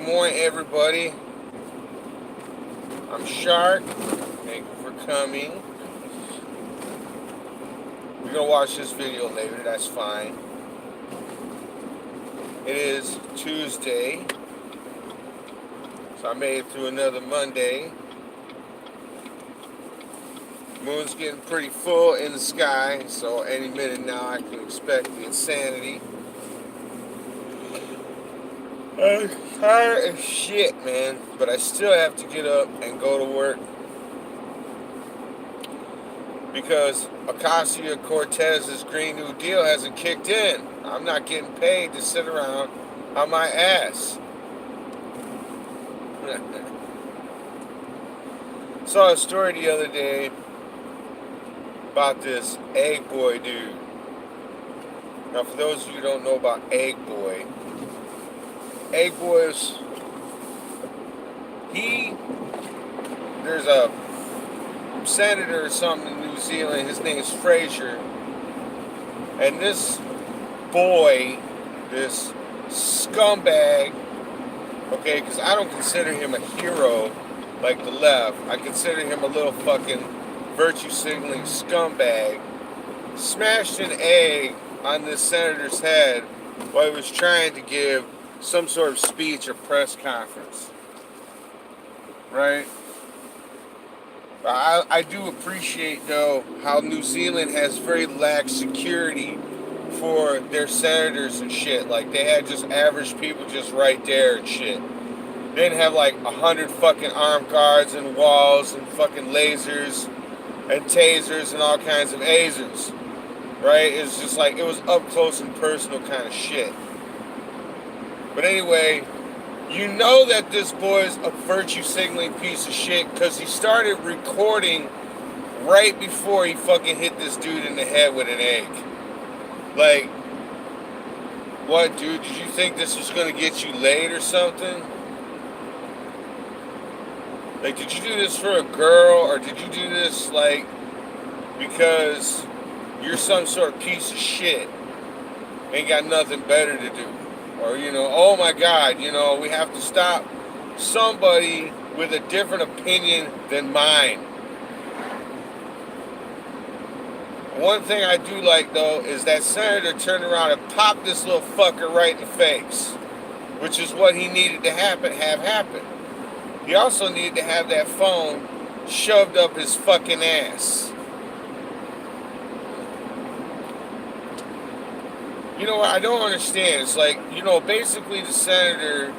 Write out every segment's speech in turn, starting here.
Good morning, everybody. I'm Shark. Thank you for coming. We're gonna watch this video later. That's fine. It is Tuesday, so I made it through another Monday. Moon's getting pretty full in the sky, so any minute now I can expect the insanity. I'm tired as shit, man, but I still have to get up and go to work because Ocasio-Cortez's Green New Deal hasn't kicked in. I'm not getting paid to sit around on my ass. Saw a story the other day about this Egg Boy dude. Now, for those of you who don't know about Egg Boy is, there's a senator or something in New Zealand, his name is Fraser, and this boy, this scumbag, okay, because I don't consider him a hero like the left, I consider him a little fucking virtue signaling scumbag, smashed an egg on this senator's head while he was trying to give some sort of speech or press conference, right? I do appreciate, though, how New Zealand has very lax security for their senators and shit. Like, they had just average people just right there and shit. They didn't have like 100 fucking armed guards and walls and fucking lasers and tasers and all kinds of asers, right? It's just like, it was up close and personal kind of shit. But anyway, you know that this boy's a virtue signaling piece of shit because he started recording right before he fucking hit this dude in the head with an egg. Like, what, dude? Did you think this was gonna get you laid or something? Like, did you do this for a girl, or did you do this, like, because you're some sort of piece of shit, ain't got nothing better to do? Or, oh my God, we have to stop somebody with a different opinion than mine. One thing I do like, though, is that senator turned around and popped this little fucker right in the face, which is what he needed to have happen. He also needed to have that phone shoved up his fucking ass. You know what? I don't understand. It's like, basically the senator...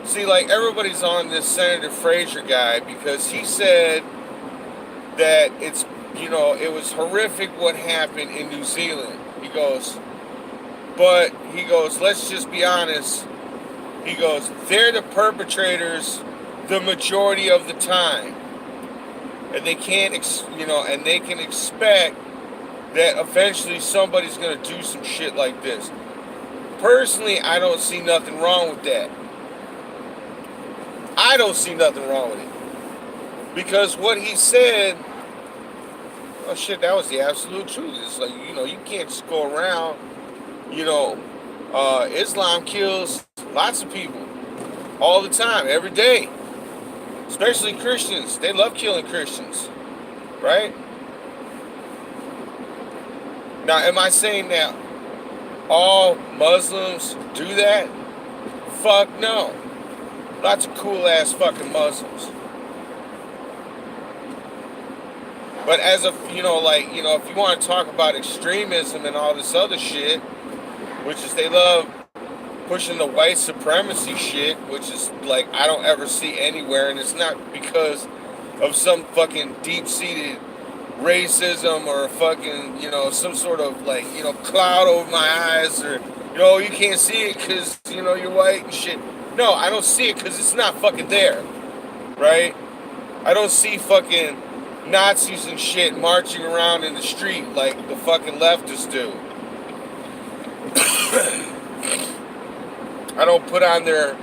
See, like, everybody's on this Senator Fraser guy because he said that it was horrific what happened in New Zealand. He goes, let's just be honest. He goes, they're the perpetrators the majority of the time. And they can't, and they can expect that eventually somebody's going to do some shit like this. Personally, I don't see nothing wrong with that. I don't see nothing wrong with it. Because what he said, oh shit, that was the absolute truth. It's like, you can't just go around, Islam kills lots of people all the time, every day. Especially Christians. They love killing Christians, right? Now, am I saying that all Muslims do that? Fuck no. Lots of cool-ass fucking Muslims. But as if, if you want to talk about extremism and all this other shit, which is they love pushing the white supremacy shit, which is like I don't ever see anywhere, and it's not because of some fucking deep-seated racism or fucking, some sort of like, cloud over my eyes, or, you can't see it because, you're white and shit. No, I don't see it because it's not fucking there, right? I don't see fucking Nazis and shit marching around in the street like the fucking leftists do. I don't put on their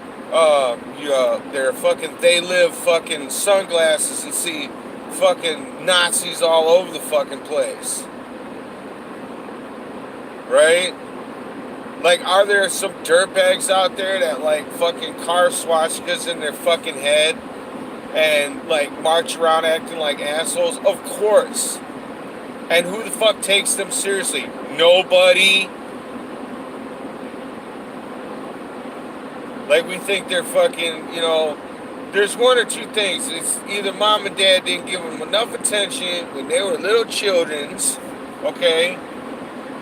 fucking They Live fucking sunglasses and see fucking Nazis all over the fucking place. Right? Like, are there some dirtbags out there that, like, fucking car swastikas in their fucking head and, like, march around acting like assholes? Of course. And who the fuck takes them seriously? Nobody. Like, we think they're fucking, you know, there's one or two things. It's either mom and dad didn't give them enough attention when they were little childrens, okay?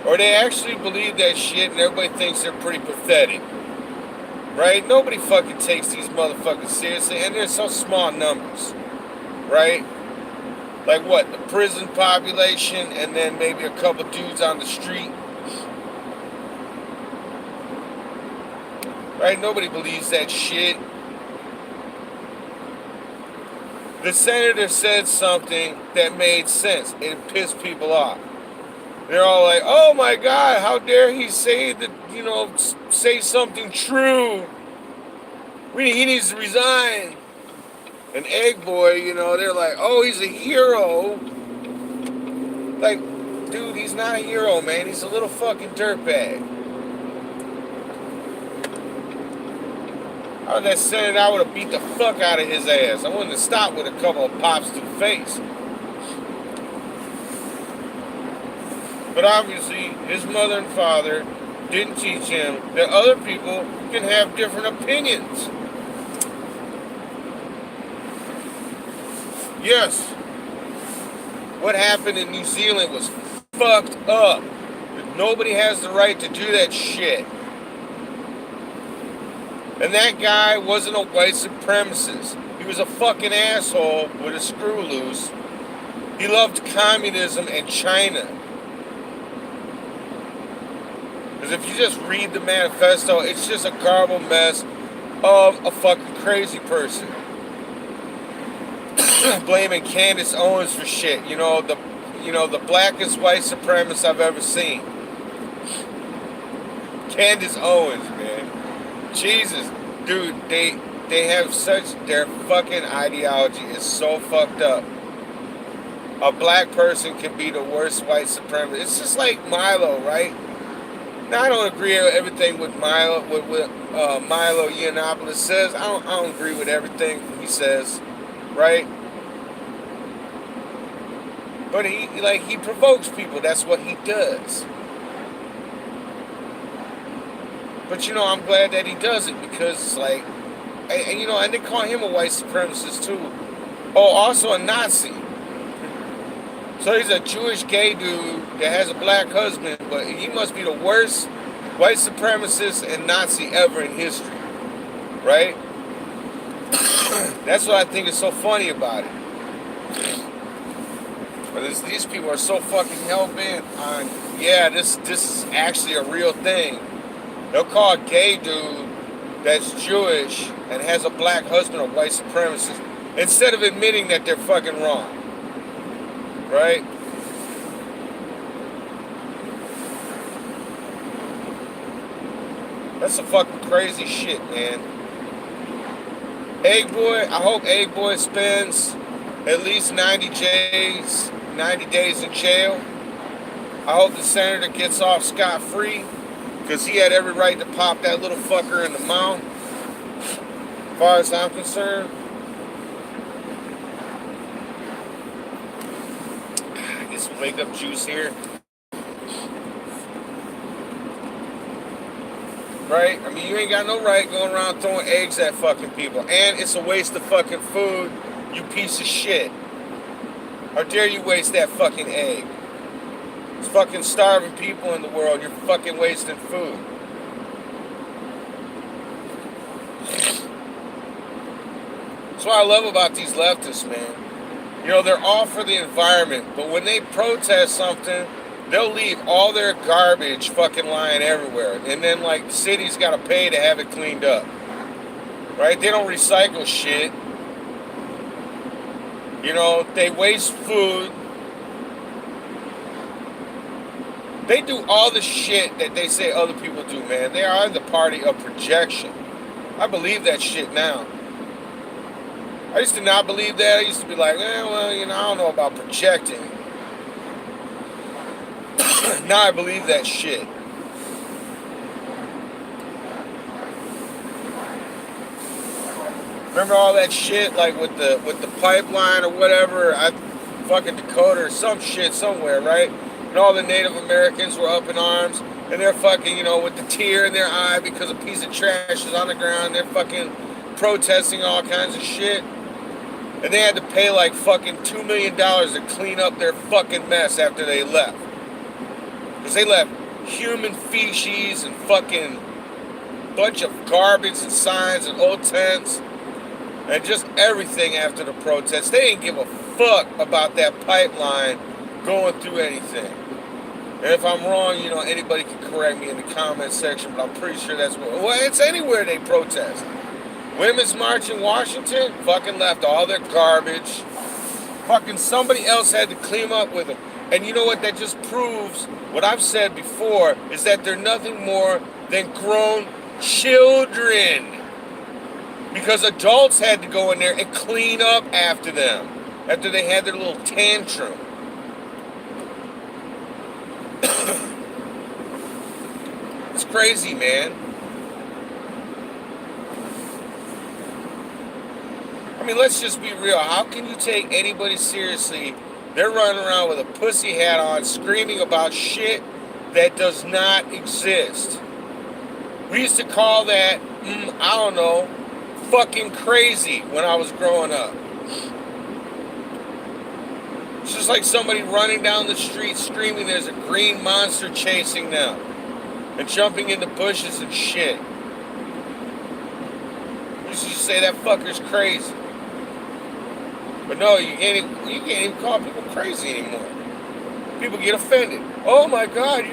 Or they actually believe that shit and everybody thinks they're pretty pathetic. Right? Nobody fucking takes these motherfuckers seriously, and they're so small numbers. Right? Like what? The prison population and then maybe a couple dudes on the street. Right? Nobody believes that shit. The senator said something that made sense. It pissed people off. They're all like, oh my God, how dare he say that, you know, say something true. He needs to resign. And Egg Boy, you know, they're like, oh, he's a hero. Like, dude, he's not a hero, man. He's a little fucking dirtbag. I was that senator, I would have beat the fuck out of his ass. I wouldn't have stopped with a couple of pops to the face. But obviously, his mother and father didn't teach him that other people can have different opinions. Yes, what happened in New Zealand was fucked up. Nobody has the right to do that shit. And that guy wasn't a white supremacist. He was a fucking asshole with a screw loose. He loved communism and China. Because if you just read the manifesto, it's just a garbled mess of a fucking crazy person. Blaming Candace Owens for shit. You know, the blackest white supremacist I've ever seen. Candace Owens, man. Jesus, dude, they have their fucking ideology is so fucked up. A black person can be the worst white supremacist. It's just like Milo, right? Now, I don't agree with everything with Milo, Milo Yiannopoulos says. I don't agree with everything he says, right? But he provokes people. That's what he does. But, you know, I'm glad that he does it because, like, and you know, and they call him a white supremacist, too. Oh, also a Nazi. So he's a Jewish gay dude that has a black husband, but he must be the worst white supremacist and Nazi ever in history. Right? That's what I think is so funny about it. But these people are so fucking hell-bent on, yeah, this is actually a real thing. They'll call a gay dude that's Jewish and has a black husband a white supremacist instead of admitting that they're fucking wrong. Right? That's some fucking crazy shit, man. Egg Boy, I hope Egg Boy spends at least 90 days in jail. I hope the senator gets off scot-free. Because he had every right to pop that little fucker in the mouth. As far as I'm concerned. Get some wake up juice here. Right? I mean, you ain't got no right going around throwing eggs at fucking people. And it's a waste of fucking food, you piece of shit. How dare you waste that fucking egg? There's fucking starving people in the world. You're fucking wasting food. That's what I love about these leftists, man. You know, they're all for the environment, but when they protest something, they'll leave all their garbage fucking lying everywhere. And then, like, the city's got to pay to have it cleaned up. Right? They don't recycle shit. You know, they waste food. They do all the shit that they say other people do, man. They are the party of projection. I believe that shit now. I used to not believe that. I used to be like, well, you know, I don't know about projecting. Now I believe that shit. Remember all that shit, like with the pipeline or whatever? I fucking Dakota or some shit somewhere, right? And all the Native Americans were up in arms, and they're fucking, with the tear in their eye because a piece of trash is on the ground. They're fucking protesting all kinds of shit, and they had to pay like fucking $2 million to clean up their fucking mess after they left, because they left human feces and fucking bunch of garbage and signs and old tents and just everything after the protest. They didn't give a fuck about that pipeline going through anything. And if I'm wrong, anybody can correct me in the comment section, but I'm pretty sure that's what... Well, it's anywhere they protest. Women's March in Washington fucking left all their garbage. Fucking somebody else had to clean up with them. And you know what? That just proves what I've said before, is that they're nothing more than grown children. Because adults had to go in there and clean up after them, after they had their little tantrum. It's crazy, man. I mean, let's just be real. How can you take anybody seriously? They're running around with a pussy hat on, screaming about shit that does not exist. We used to call that, I don't know, fucking crazy when I was growing up. It's just like somebody running down the street screaming there's a green monster chasing them and jumping into bushes and shit. You used to just say that fucker's crazy. But no, you can't even call people crazy anymore. People get offended. Oh my God,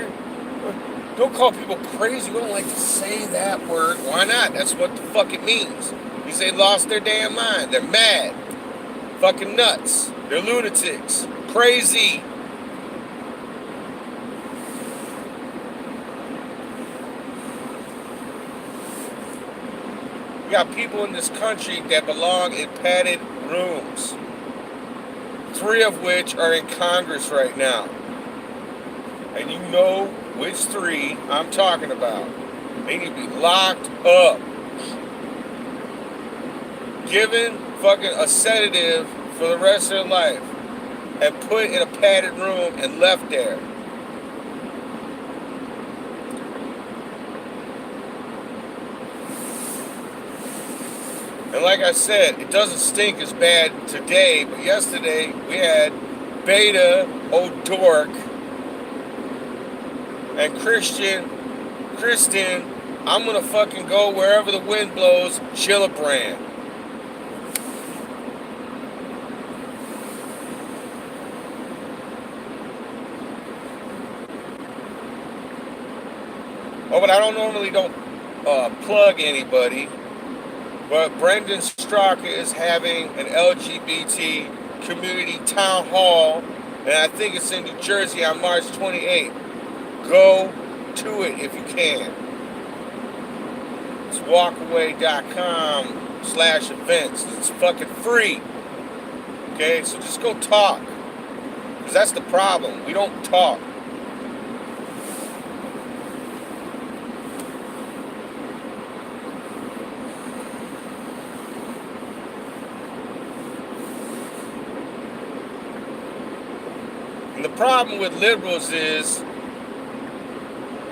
don't call people crazy. We don't like to say that word. Why not? That's what the fuck it means. Means they lost their damn mind. They're mad. Fucking nuts. They're lunatics. Crazy. We got people in this country that belong in padded rooms. 3 of which are in Congress right now. And you know which 3 I'm talking about. They need to be locked up. Given fucking a sedative for the rest of their life. And put in a padded room and left there. And like I said, it doesn't stink as bad today, but yesterday we had Beta, O'Dork, and Kristen, I'm gonna fucking go wherever the wind blows, Gillibrand. Oh, but I normally don't plug anybody. But Brendan Straka is having an LGBT community town hall, and I think it's in New Jersey on March 28th. Go to it if you can. It's walkaway.com/events. It's fucking free. Okay, so just go talk. Because that's the problem. We don't talk. And the problem with liberals is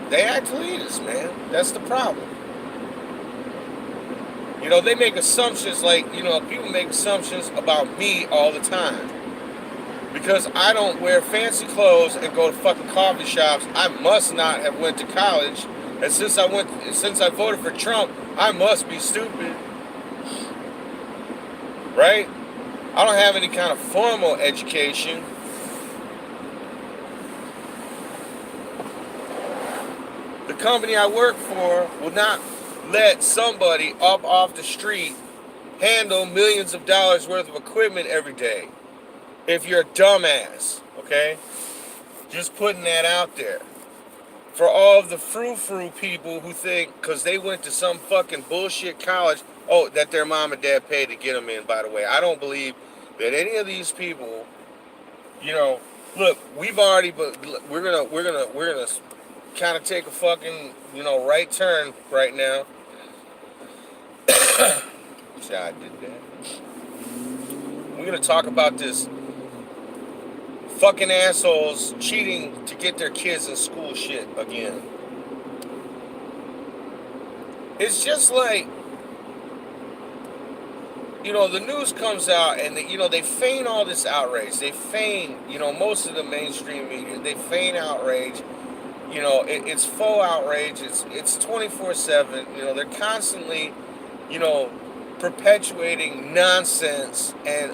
they act elitist, man. That's the problem. They make assumptions like, people make assumptions about me all the time. Because I don't wear fancy clothes and go to fucking coffee shops, I must not have went to college. And since I voted for Trump, I must be stupid. Right? I don't have any kind of formal education. The company I work for will not let somebody up off the street handle millions of dollars worth of equipment every day. If you're a dumbass, okay? Just putting that out there. For all of the frou-frou people who think, because they went to some fucking bullshit college, that their mom and dad paid to get them in, by the way. I don't believe that any of these people, look, we've already, but we're gonna kind of take a fucking, right turn right now. say I did that. We're gonna talk about this fucking assholes cheating to get their kids in school shit again. It's just like, the news comes out and, they feign all this outrage. They feign, most of the mainstream media, they feign outrage. It's full outrage. It's 24/7. They're constantly, perpetuating nonsense and,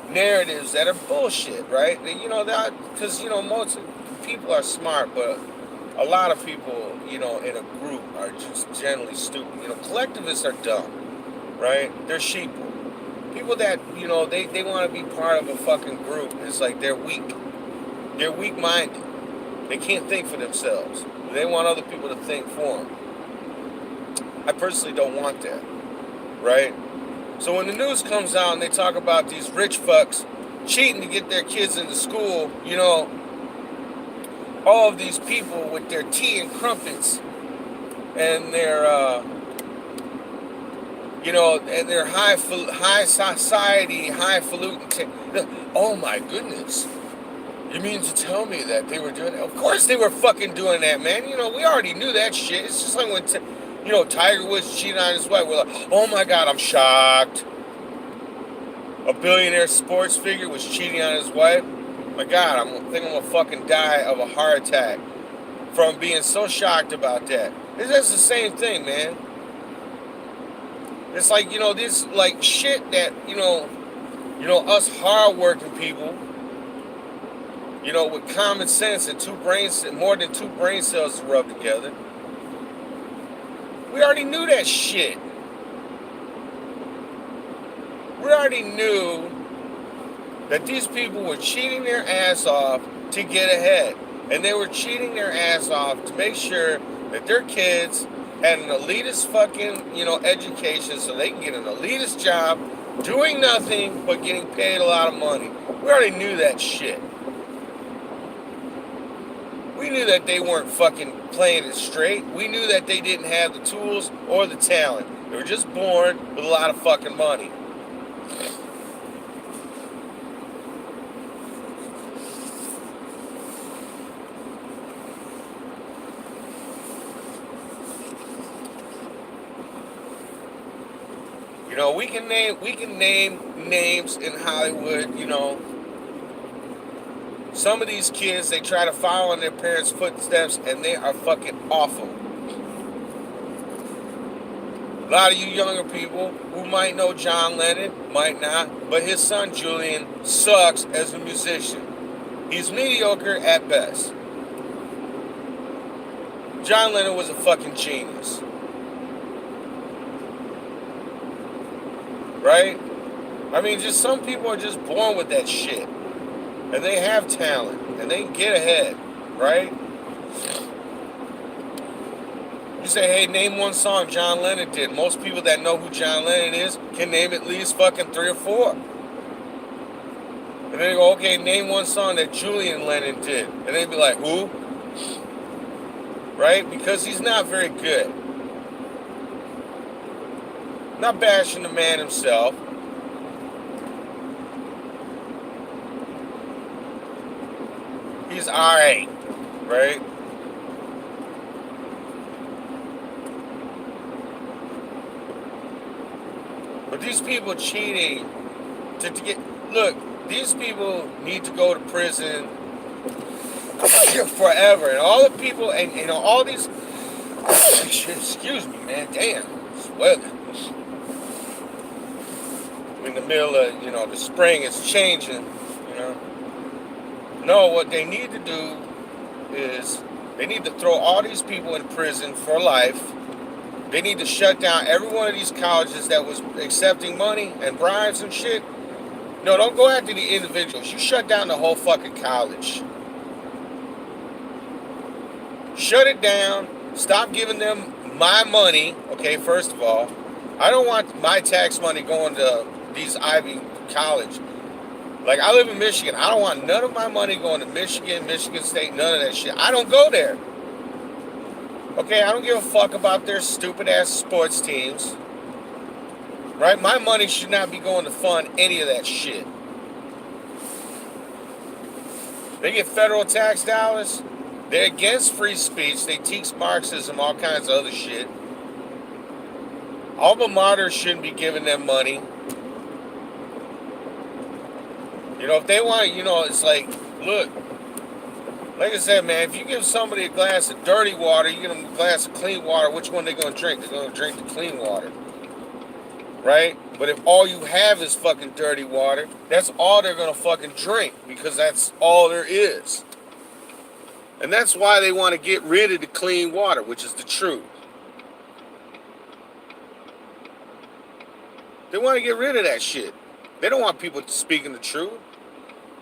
narratives that are bullshit, right? That because most people are smart, but a lot of people, in a group are just generally stupid. Collectivists are dumb, right? They're sheeple. People that, they want to be part of a fucking group. It's like they're weak. They're weak-minded. They can't think for themselves. They want other people to think for them. I personally don't want that, right? So when the news comes out and they talk about these rich fucks cheating to get their kids into school, all of these people with their tea and crumpets and their, and their high society, highfalutin. Oh my goodness! You mean to tell me that they were doing that? Of course they were fucking doing that, man. We already knew that shit. It's just like when, Tiger Woods cheated on his wife. We're like, oh my God, I'm shocked. A billionaire sports figure was cheating on his wife. My God, I think I'm gonna fucking die of a heart attack from being so shocked about that. It's just the same thing, man. It's like, this like shit that, us hard-working people, with common sense and more than two brain cells to rub together. We already knew that shit. We already knew that these people were cheating their ass off to get ahead. And they were cheating their ass off to make sure that their kids had an elitist fucking, education so they can get an elitist job, doing nothing but getting paid a lot of money. We already knew that shit. We knew that they weren't fucking playing it straight. We knew that they didn't have the tools or the talent. They were just born with a lot of fucking money. We can name names in Hollywood, Some of these kids, they try to follow in their parents' footsteps and they are fucking awful. A lot of you younger people who might know John Lennon, might not, but his son Julian sucks as a musician. He's mediocre at best. John Lennon was a fucking genius. Right? I mean, just some people are just born with that shit. And they have talent. And they can get ahead. Right? You say, hey, name one song John Lennon did. Most people that know who John Lennon is can name at least fucking 3 or 4. And then they go, okay, name one song that Julian Lennon did. And they'd be like, who? Right? Because he's not very good. Not bashing the man himself. He's alright, right? But these people cheating to get... Look, these people need to go to prison forever. And all the people, and all these... Excuse me, man. Damn. This weather. In the middle of, the spring, it's changing, No, what they need to do is they need to throw all these people in prison for life. They need to shut down every one of these colleges that was accepting money and bribes and shit. No, don't go after the individuals. You shut down the whole fucking college. Shut it down. Stop giving them my money, okay, first of all. I don't want my tax money going to these Ivy College. Like, I live in Michigan. I don't want none of my money going to Michigan, Michigan State, none of that shit. I don't go there. Okay, I don't give a fuck about their stupid ass sports teams. Right? My money should not be going to fund any of that shit. They get federal tax dollars. They're against free speech. They teach Marxism, all kinds of other shit. Alma mater shouldn't be giving them money. You know, if they want, it's like, look, like I said, man, if you give somebody a glass of dirty water, you give them a glass of clean water, which one they going to drink? They're going to drink the clean water. Right? But if all you have is fucking dirty water, that's all they're going to fucking drink, because that's all there is. And that's why they want to get rid of the clean water, which is the truth. They want to get rid of that shit. They don't want people speaking the truth.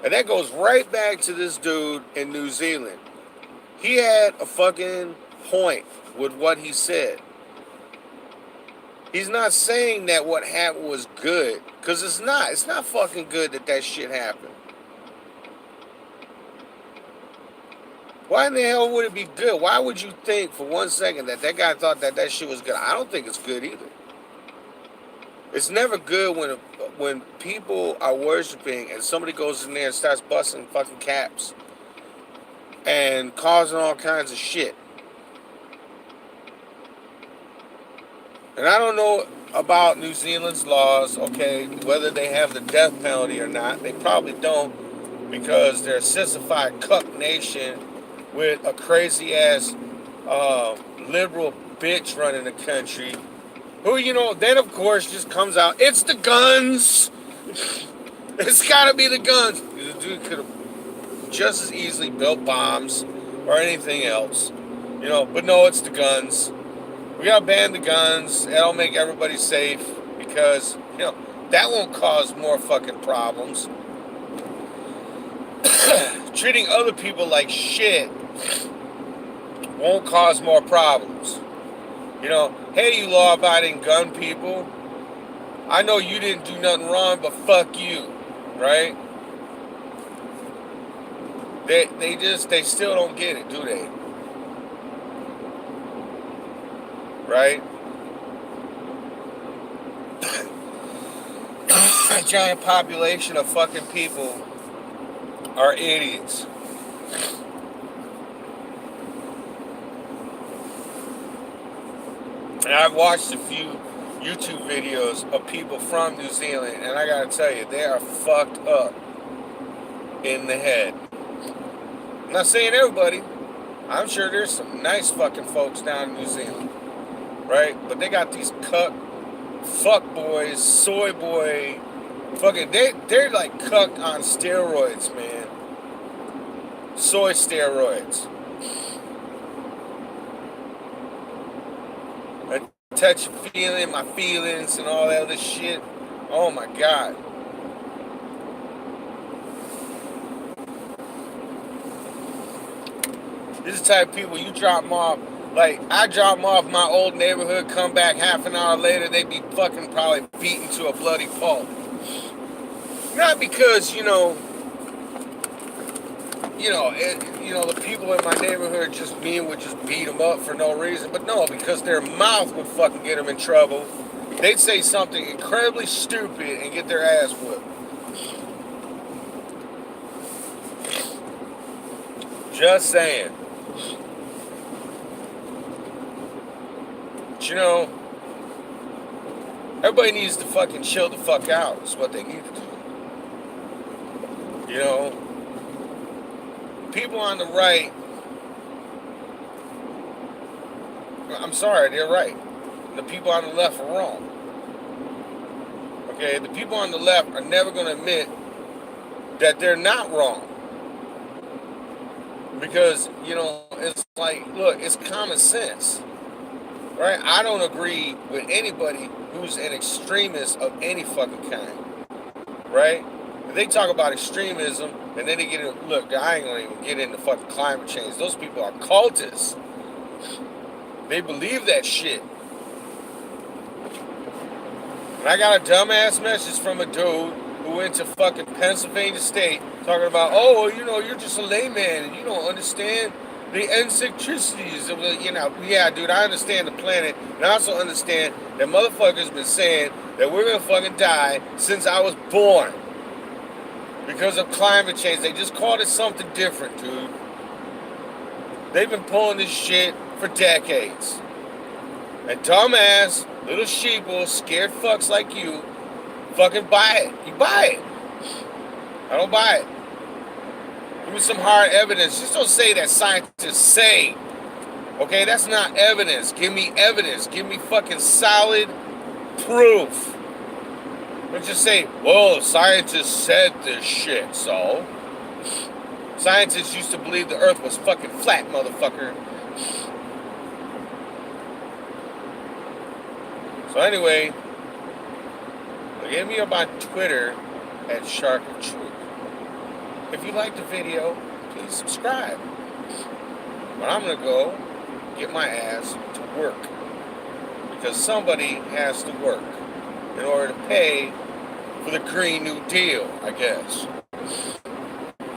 And that goes right back to this dude in New Zealand. He had a fucking point with what he said. He's not saying that what happened was good, because it's not. It's not fucking good that shit happened. Why in the hell would it be good? Why would you think for 1 second that guy thought that shit was good? I don't think it's good either. It's never good when people are worshiping and somebody goes in there and starts busting fucking caps and causing all kinds of shit. And I don't know about New Zealand's laws, okay, whether they have the death penalty or not. They probably don't, because they're a sissified cuck nation with a crazy-ass liberal bitch running the country, who, then of course just comes out, it's the guns. It's gotta be the guns. The dude could have just as easily built bombs or anything else, but no, it's the guns. We gotta ban the guns. That'll make everybody safe, because, that won't cause more fucking problems. Treating other people like shit won't cause more problems. Hey, you law-abiding gun people, I know you didn't do nothing wrong, but fuck you, right? They still don't get it, do they? Right? A giant population of fucking people are idiots. And I've watched a few YouTube videos of people from New Zealand, and I gotta tell you, they are fucked up in the head. I'm not saying everybody. I'm sure there's some nice fucking folks down in New Zealand, right? But they got these cuck, fuck boys, soy boy, fucking, they're like cuck on steroids, man. Soy steroids. Touch feeling my feelings and all that other shit. Oh my God. This is the type of people you drop them off. Like, I drop them off my old neighborhood, come back half an hour later, they be fucking probably beaten to a bloody pulp. Not because, the people in my neighborhood just would just beat them up for no reason. But no, because their mouth would fucking get them in trouble. They'd say something incredibly stupid and get their ass whooped. Just saying. But everybody needs to fucking chill the fuck out. Is what they need to do. People on the right, I'm sorry, they're right. The people on the left are wrong. Okay, the people on the left are never going to admit that they're not wrong. Because, it's like, look, it's common sense. Right? I don't agree with anybody who's an extremist of any fucking kind. Right? If they talk about extremism, and then they get in, look, I ain't gonna even get into fucking climate change. Those people are cultists. They believe that shit. And I got a dumbass message from a dude who went to fucking Pennsylvania State talking about, you're just a layman and you don't understand the eccentricities of the, yeah, dude, I understand the planet, and I also understand that motherfuckers been saying that we're gonna fucking die since I was born because of climate change. They just called it something different, dude. They've been pulling this shit for decades. And dumbass, little sheeple, scared fucks like you, fucking buy it. You buy it. I don't buy it. Give me some hard evidence. Just don't say that scientists say. Okay, that's not evidence. Give me evidence. Give me fucking solid proof. Don't just say, well, scientists said this shit, so. Scientists used to believe the earth was fucking flat, motherfucker. So anyway, hit me up on Twitter at Shark of Truth. If you liked the video, please subscribe. But I'm going to go get my ass to work. Because somebody has to work in order to pay for the Green New Deal, I guess.